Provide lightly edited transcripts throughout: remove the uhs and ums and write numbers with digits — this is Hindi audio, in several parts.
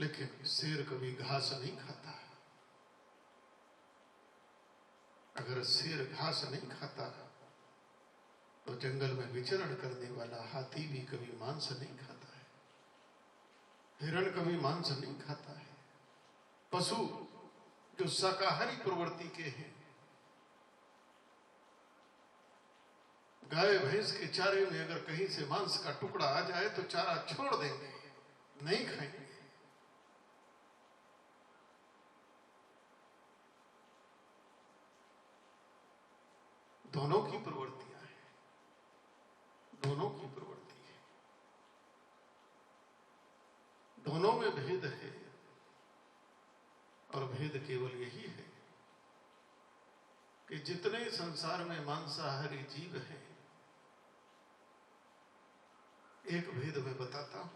लेकिन शेर कभी घास नहीं खाता। अगर शेर घास नहीं खाता तो जंगल में विचरण करने वाला हाथी भी कभी मांस नहीं खाता है, हिरण कभी मांस नहीं खाता है। पशु जो शाकाहारी प्रवृत्ति के हैं, गाय भैंस के चारे में अगर कहीं से मांस का टुकड़ा आ जाए तो चारा छोड़ देंगे, नहीं खाएंगे। दोनों की प्रवृत्तियां हैं, दोनों की प्रवृत्ति है, दोनों में भेद है। और भेद केवल यही है कि जितने संसार में मांसाहारी जीव हैं, एक भेद मैं बताता हूं,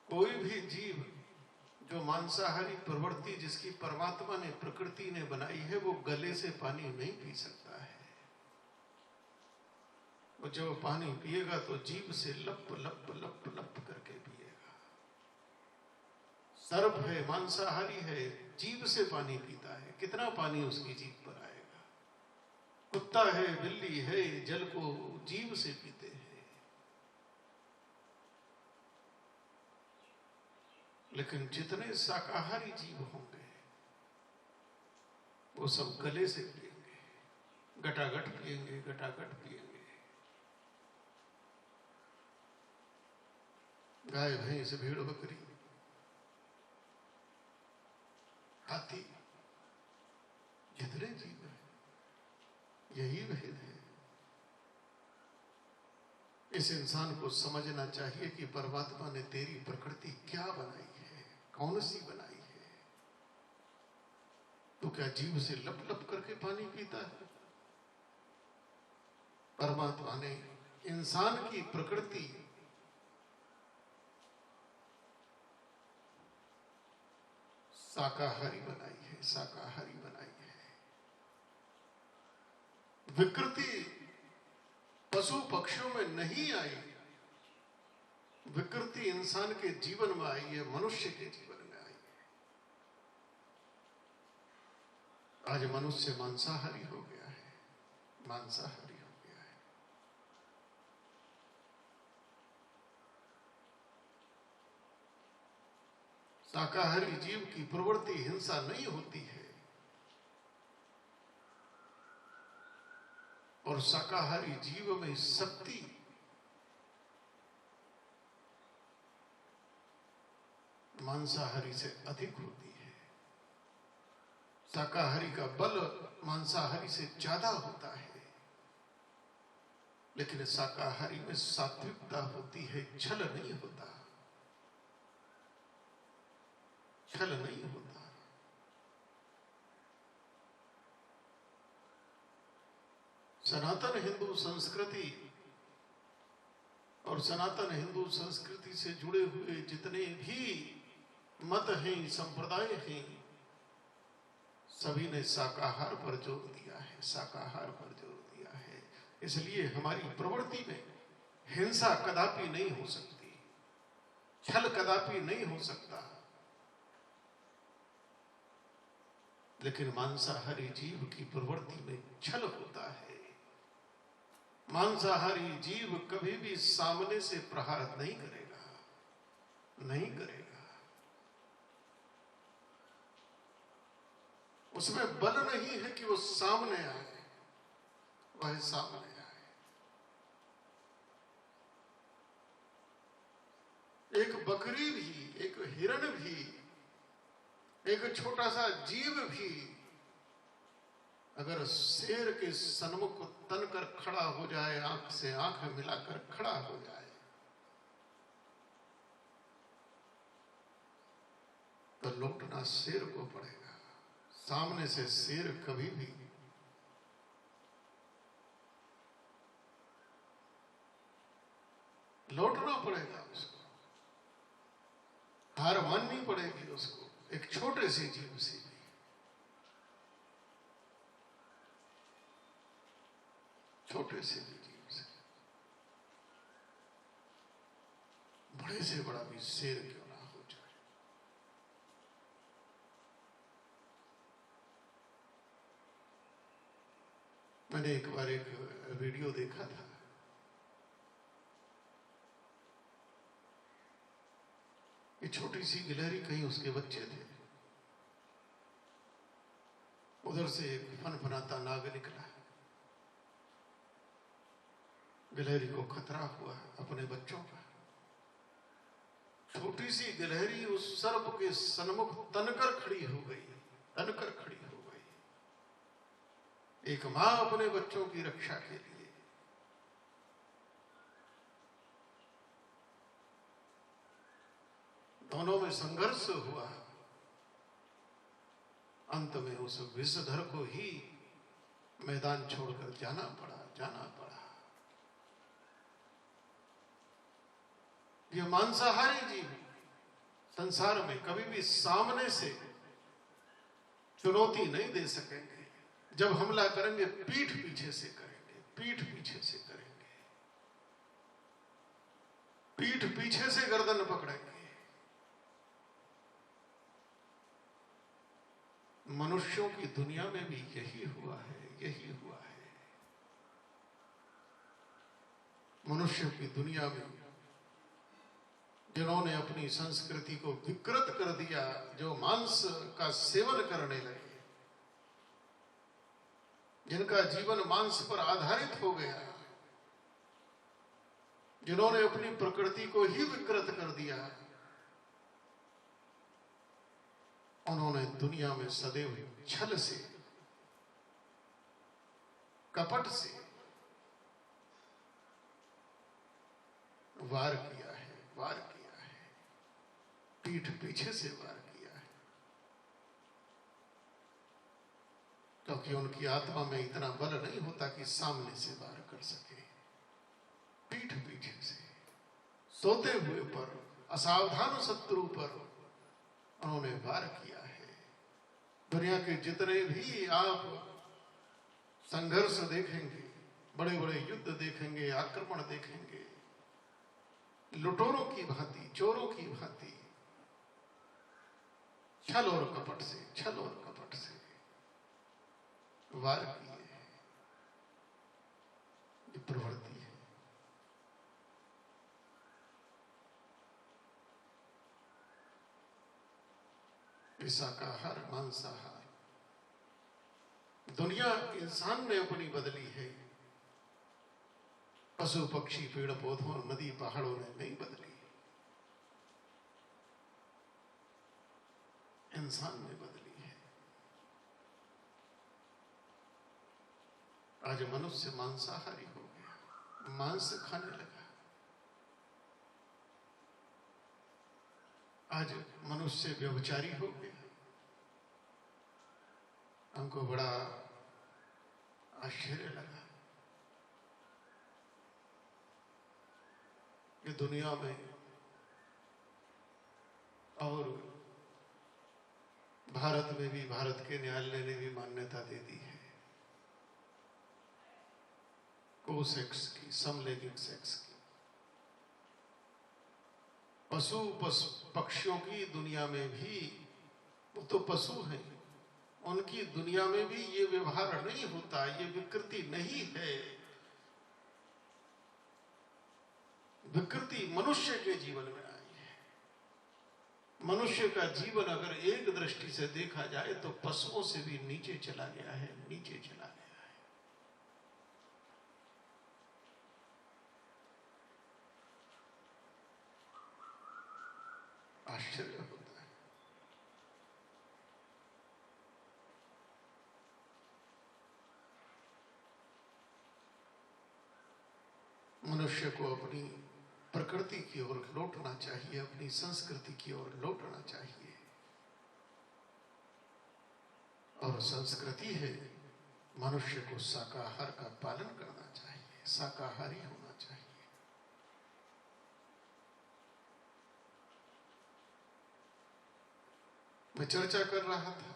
कोई भी जीव जो मांसाहारी प्रवृत्ति जिसकी परमात्मा ने प्रकृति ने बनाई है, वो गले से पानी नहीं पी सकता है। वो जब पानी पिएगा तो जीभ से लप लप लप लप करके पिएगा। सर्प है, मांसाहारी है, जीभ से पानी पीता है, कितना पानी उसकी जीभ पर आएगा। कुत्ता है, बिल्ली है, जल को जीभ से पीते हैं। लेकिन जितने शाकाहारी जीव होंगे वो सब गले से पिएंगे, गटागट पिएंगे, गटागट पिएंगे। गाय भैंस भेड़ बकरी हाथी जितने जीव हैं, यही भेद है। इस इंसान को समझना चाहिए कि परमात्मा ने तेरी प्रकृति क्या बनाई है, कौन सी बनाई है। तो क्या जीव से लप लप करके पानी पीता है? परमात्मा ने इंसान की प्रकृति शाकाहारी बनाई है, शाकाहारी बनाई है। विकृति पशु पक्षियों में नहीं आई, विकृति इंसान के जीवन में आई है, मनुष्य के जीवन में आई है। आज मनुष्य मांसाहारी हो गया है, मांसाहारी हो गया है। शाकाहारी जीव की प्रवृत्ति हिंसा नहीं होती है, और शाकाहारी जीव में शक्ति मांसाहारी से अधिक होती है। शाकाहारी का बल मांसाहारी से ज्यादा होता है, लेकिन शाकाहारी में सात्विकता होती है, छल नहीं होता, छल नहीं होता। सनातन हिंदू संस्कृति और सनातन हिंदू संस्कृति से जुड़े हुए जितने भी मत हैं, संप्रदाय हैं, सभी ने शाकाहार पर जोर दिया है, शाकाहार पर जोर दिया है। इसलिए हमारी प्रवृत्ति में हिंसा कदापि नहीं हो सकती, छल कदापि नहीं हो सकता। लेकिन मांसाहारी जीव की प्रवृत्ति में छल होता है। मांसाहारी जीव कभी भी सामने से प्रहार नहीं करेगा, नहीं करेगा। उसमें बल नहीं है कि वो सामने आए, वह सामने आए। एक बकरी भी, एक हिरण भी, एक छोटा सा जीव भी अगर शेर के सन्मुख तनकर खड़ा हो जाए, आंख से आंख मिलाकर खड़ा हो जाए, तो लौटना शेर को पड़ेगा। सामने से शेर कभी भी लौटना पड़ेगा, उसको हार माननी पड़ेगी उसको, एक छोटे से जीव से भी। छोटे से भी जीव से, बड़े से बड़ा भी शेर क्यों ना हो, मैंने एक बार एक वीडियो देखा था, ये छोटी सी गिलहरी, कहीं उसके बच्चे थे, उधर से एक फनफनाता नाग निकला। गिलहरी को खतरा हुआ अपने बच्चों का। छोटी सी गिलहरी उस सर्प के सन्मुख तनकर खड़ी हो गई, तनकर खड़ी हो गई। एक मां अपने बच्चों की रक्षा के लिए दोनों में संघर्ष हुआ। अंत में उस विषधर को ही मैदान छोड़कर जाना पड़ा। ये मांसाहारी जीव संसार में कभी भी सामने से चुनौती नहीं दे सकेंगे। जब हमला करेंगे पीठ पीछे से करेंगे, पीठ पीछे से करेंगे, पीठ पीछे से गर्दन पकड़ेंगे। मनुष्यों की दुनिया में भी यही हुआ है, यही हुआ है। मनुष्यों की दुनिया में जिन्होंने अपनी संस्कृति को विकृत कर दिया, जो मांस का सेवन करने लगे, जिनका जीवन मांस पर आधारित हो गया, जिन्होंने अपनी प्रकृति को ही विकृत कर दिया, उन्होंने दुनिया में सदैव छल से, कपट से वार किया है, वार किया है, पीठ पीछे से वार किया है। क्योंकि उनकी आत्मा में इतना बल नहीं होता कि सामने से वार कर सके। पीठ पीछे से, सोते हुए पर, असावधान शत्रु पर उन्होंने वार किया है। दुनिया के जितने भी आप संघर्ष देखेंगे, बड़े बड़े युद्ध देखेंगे, आक्रमण देखेंगे, लुटेरों की भांति, चोरों की भांति छल और कपट से, छल और कपट से वार किए हैं। ये प्रवृत्ति है। शाकाहार, मांसाहार, दुनिया इंसान ने अपनी बदली है। पशु पक्षी पेड़ पौधों नदी पहाड़ों ने नहीं बदली, इंसान ने बदली है। आज मनुष्य मांसाहारी हो गया, मांस खाने लगा। आज मनुष्य व्यभिचारी हो गया। हमको बड़ा आश्चर्य लगा कि दुनिया में और भारत में भी, भारत के न्यायालय ने भी मान्यता दे दी है को सेक्स की, समलैंगिक सेक्स की। पशु पक्षियों की दुनिया में भी, वो तो पशु हैं, उनकी दुनिया में भी ये व्यवहार नहीं होता, ये विकृति नहीं है। विकृति मनुष्य के जीवन में आई है। मनुष्य का जीवन अगर एक दृष्टि से देखा जाए तो पशुओं से भी नीचे चला गया है, नीचे चला गया है। आश्चर्य होता है। मनुष्य को अपनी प्रकृति की ओर लौटना चाहिए, अपनी संस्कृति की ओर लौटना चाहिए। और संस्कृति है मनुष्य को शाकाहार का पालन करना चाहिए, शाकाहारी होना चाहिए। मैं चर्चा कर रहा था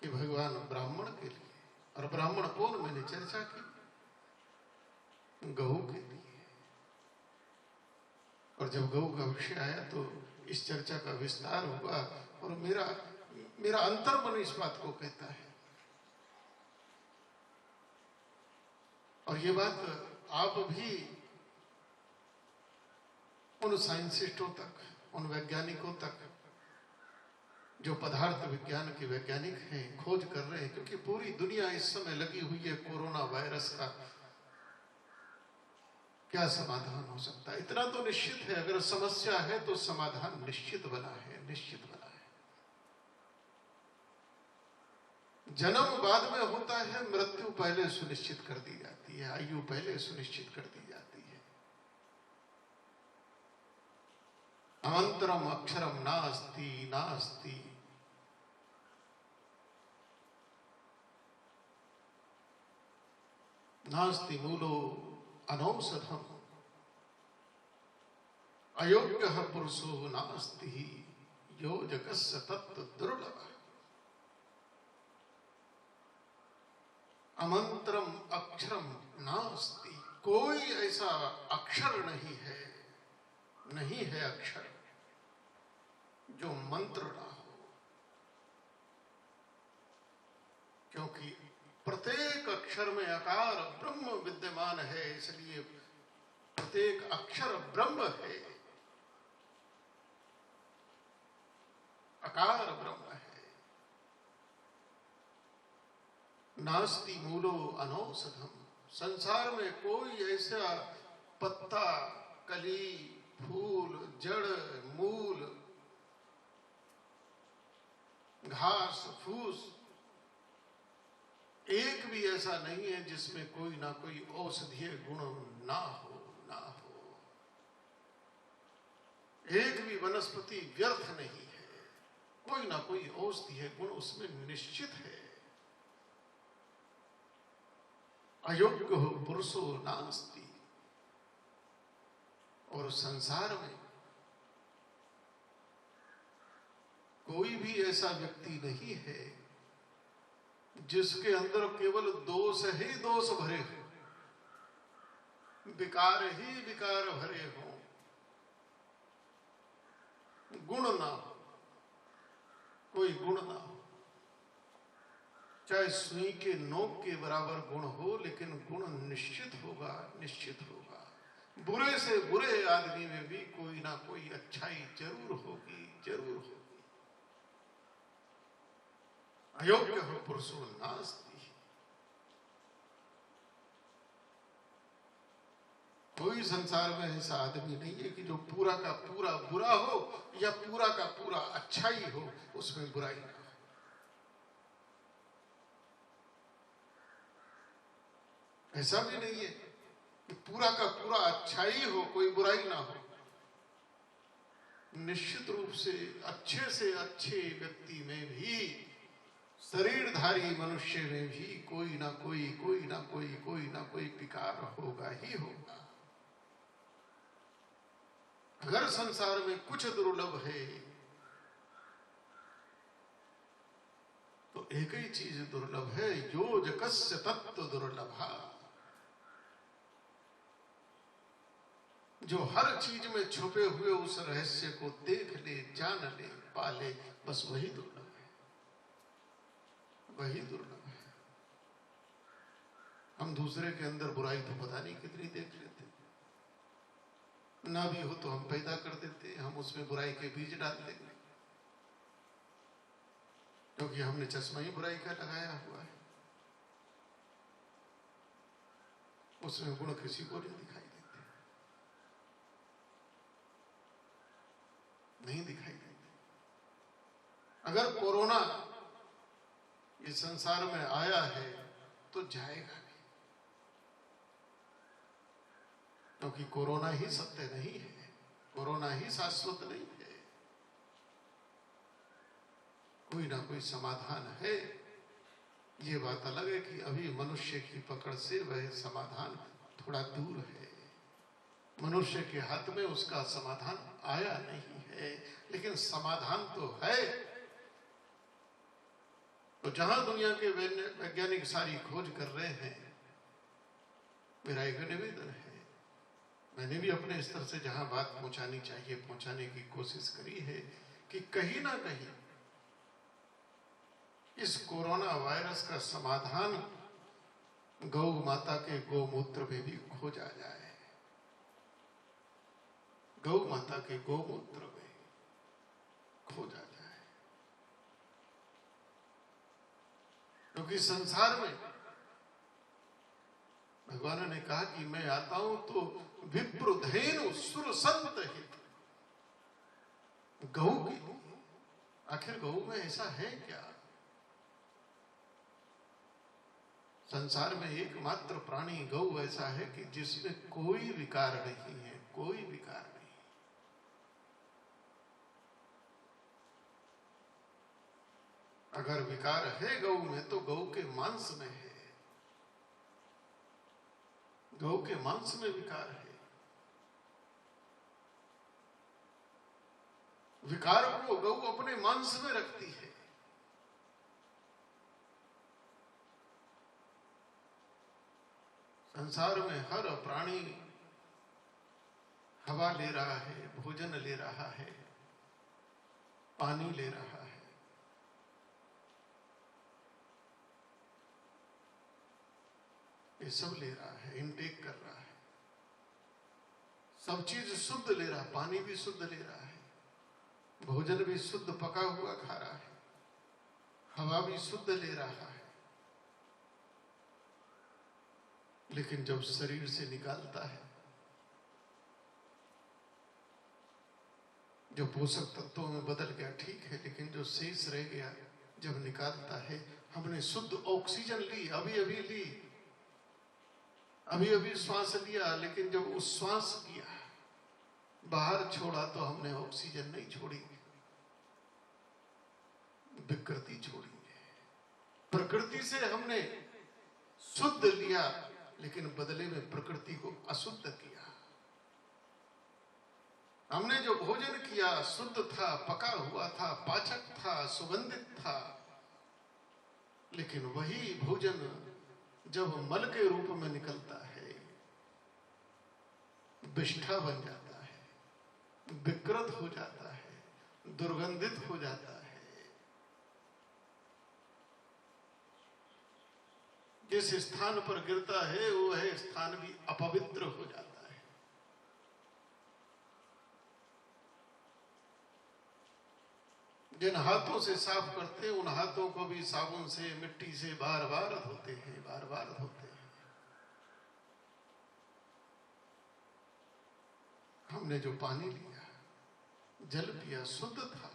कि भगवान ब्राह्मण के लिए, और ब्राह्मण कौन, मैंने चर्चा की गऊ के लिए। और जब गऊ का विषय आया तो इस चर्चा का विस्तार हुआ। और मेरा अंतर्मन इस बात को कहता है और ये बात आप भी उन साइंटिस्टों तक, उन वैज्ञानिकों तक जो पदार्थ विज्ञान के वैज्ञानिक हैं, खोज कर रहे हैं, क्योंकि पूरी दुनिया इस समय लगी हुई है कोरोना वायरस का क्या समाधान हो सकता है। इतना तो निश्चित है, अगर समस्या है तो समाधान निश्चित बना है, निश्चित बना है। जन्म बाद में होता है, मृत्यु पहले सुनिश्चित कर दी जाती है, आयु पहले सुनिश्चित कर दी जाती है। अमंतरम अक्षरम नास्ति नास्ति, नास्ति मूलो अनौषधम, अयोग्यः पुरुषो नास्ति यो जगस्य तत्व दुर्लभ। अमंत्रम अक्षरम नास्ति, कोई ऐसा अक्षर नहीं है, नहीं है अक्षर जो मंत्र ना हो, क्योंकि प्रत्येक अक्षर में आकार ब्रह्म विद्यमान है, इसलिए प्रत्येक अक्षर ब्रह्म है, आकार ब्रह्म है। नास्ति मूलो अनौषधम, संसार में कोई ऐसा पत्ता, कली, फूल, जड़, मूल, घास, फूस, एक भी ऐसा नहीं है जिसमें कोई ना कोई औषधीय गुण ना हो, ना हो। एक भी वनस्पति व्यर्थ नहीं है, कोई ना कोई औषधीय गुण उसमें निश्चित है। अयोग्य हो पुरुषो नास्ति, और संसार में कोई भी ऐसा व्यक्ति नहीं है जिसके अंदर केवल दोष ही दोष भरे हो, विकार ही विकार भरे हो, गुण ना हो, कोई गुण ना हो। चाहे सुई के नोक के बराबर गुण हो, लेकिन गुण निश्चित होगा, निश्चित होगा। बुरे से बुरे आदमी में भी कोई ना कोई अच्छाई जरूर होगी, जरूर होगी। अयोग्य हो पुरुषो नास्ति, कोई संसार में ऐसा आदमी नहीं है कि जो पूरा का पूरा बुरा हो या पूरा का पूरा अच्छाई हो, उसमें बुराई ना हो। ऐसा भी नहीं है कि पूरा का पूरा अच्छाई हो, कोई बुराई ना हो। निश्चित रूप से अच्छे व्यक्ति में भी, शरीरधारी मनुष्य में भी कोई ना कोई विकार होगा ही होगा। अगर संसार में कुछ दुर्लभ है तो एक ही चीज दुर्लभ है, योजकस्य तत्व दुर्लभा, जो हर चीज में छुपे हुए उस रहस्य को देख ले, जान ले, पाले, बस वही दुर्लभ है, वही दुर्लभ है। हम दूसरे के अंदर बुराई तो पता नहीं कितनी देख लेते, ना भी हो तो हम पैदा कर देते, हम उसमें बुराई के बीज डाल देंगे, क्योंकि हमने चश्मा ही बुराई का लगाया हुआ है। उसमें गुण किसी को नहीं दिखाई देते, नहीं दिखाई देते। अगर कोरोना इस संसार में आया है तो जाएगा भी, क्योंकि कोरोना ही सत्य नहीं है, कोरोना ही शाश्वत नहीं है। कोई ना कोई समाधान है। ये बात अलग है कि अभी मनुष्य की पकड़ से वह समाधान थोड़ा दूर है, मनुष्य के हाथ में उसका समाधान आया नहीं है, लेकिन समाधान तो है। तो जहां दुनिया के वैज्ञानिक सारी खोज कर रहे हैं, मेरा एक निवेदन है, मैंने भी अपने स्तर से जहां बात पहुंचानी चाहिए पहुंचाने की कोशिश करी है कि कहीं ना कहीं इस कोरोना वायरस का समाधान गौ माता के गोमूत्र में भी खोजा जाए, गौ माता के गोमूत्र में खोजा जाए। क्योंकि संसार में भगवान ने कहा कि मैं आता हूं तो विप्रधेनु सुर संत हित, गौ की। आखिर गौ में ऐसा है क्या? संसार में एकमात्र प्राणी गौ ऐसा है कि जिसमें कोई विकार नहीं है, कोई विकार नहीं। अगर विकार है गौ में तो गौ के मांस में है, गौ के मांस में विकार है। विकार को गौ अपने मांस में रखती है। संसार में हर प्राणी हवा ले रहा है, भोजन ले रहा है, पानी ले रहा है, ये सब ले रहा है, इनटेक कर रहा है। सब चीज शुद्ध ले रहा है, पानी भी शुद्ध ले रहा है, भोजन भी शुद्ध पका हुआ खा रहा है, हवा भी शुद्ध ले रहा है। लेकिन जब शरीर से निकालता है, जो पोषक तत्वों में बदल गया ठीक है, लेकिन जो शेष रह गया जब निकालता है, हमने शुद्ध ऑक्सीजन ली, अभी अभी ली, अभी अभी श्वास लिया, लेकिन जब उस श्वास किया बाहर छोड़ा तो हमने ऑक्सीजन नहीं छोड़ी, विकृति छोड़ी। प्रकृति से हमने शुद्ध लिया, लेकिन बदले में प्रकृति को अशुद्ध किया। हमने जो भोजन किया शुद्ध था, पका हुआ था, पाचक था, सुगंधित था, लेकिन वही भोजन जब मल के रूप में निकलता है, विष्ठा बन जाता है, विकृत हो जाता है, दुर्गंधित हो जाता है। जिस स्थान पर गिरता है वह स्थान भी अपवित्र हो जाता है। जिन हाथों से साफ करते हैं उन हाथों को भी साबुन से, मिट्टी से बार बार धोते हैं, बार बार धोते हैं। हमने जो पानी लिया, जल पिया, शुद्ध था,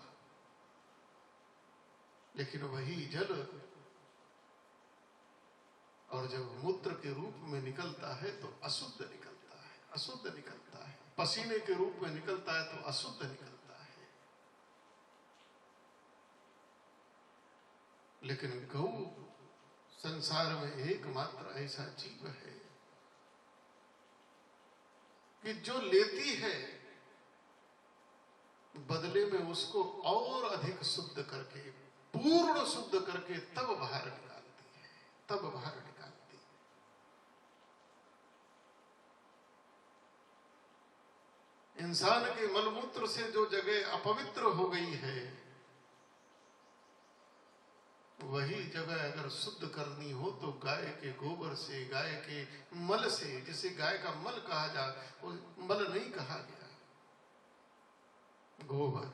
लेकिन वही जल और जब मूत्र के रूप में निकलता है तो अशुद्ध निकलता है, अशुद्ध निकलता है। पसीने के रूप में निकलता है तो अशुद्ध निकलता है। लेकिन गौ संसार में एकमात्र ऐसा जीव है कि जो लेती है बदले में उसको और अधिक शुद्ध करके, पूर्ण शुद्ध करके तब बाहर निकालती है, तब बाहर निकालती है। इंसान के मलमूत्र से जो जगह अपवित्र हो गई है, वही जगह अगर शुद्ध करनी हो तो गाय के गोबर से, गाय के मल से, जिसे गाय का मल कहा जा, वो मल नहीं कहा गया, गोबर,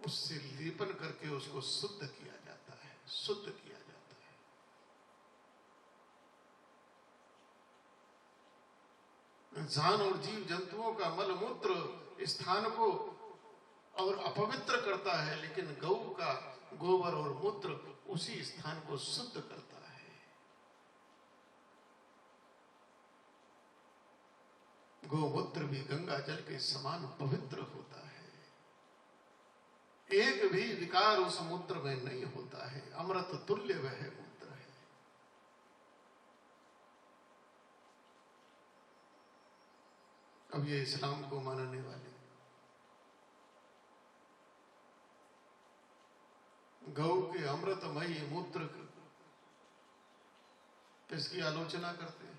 उससे लेपन करके उसको शुद्ध किया जाता है, शुद्ध किया जाता है। इंसान और जीव जंतुओं का मल मूत्र स्थान को और अपवित्र करता है, लेकिन गौ का गोबर और मूत्र उसी स्थान को शुद्ध करता है। गोमूत्र भी गंगा जल के समान पवित्र होता है, एक भी विकार उस मूत्र में नहीं होता है, अमृत तुल्य वह मूत्र है। अब ये इस्लाम को मानने वाले गौ के अमृतमयी मूत्र इसकी आलोचना करते हैं।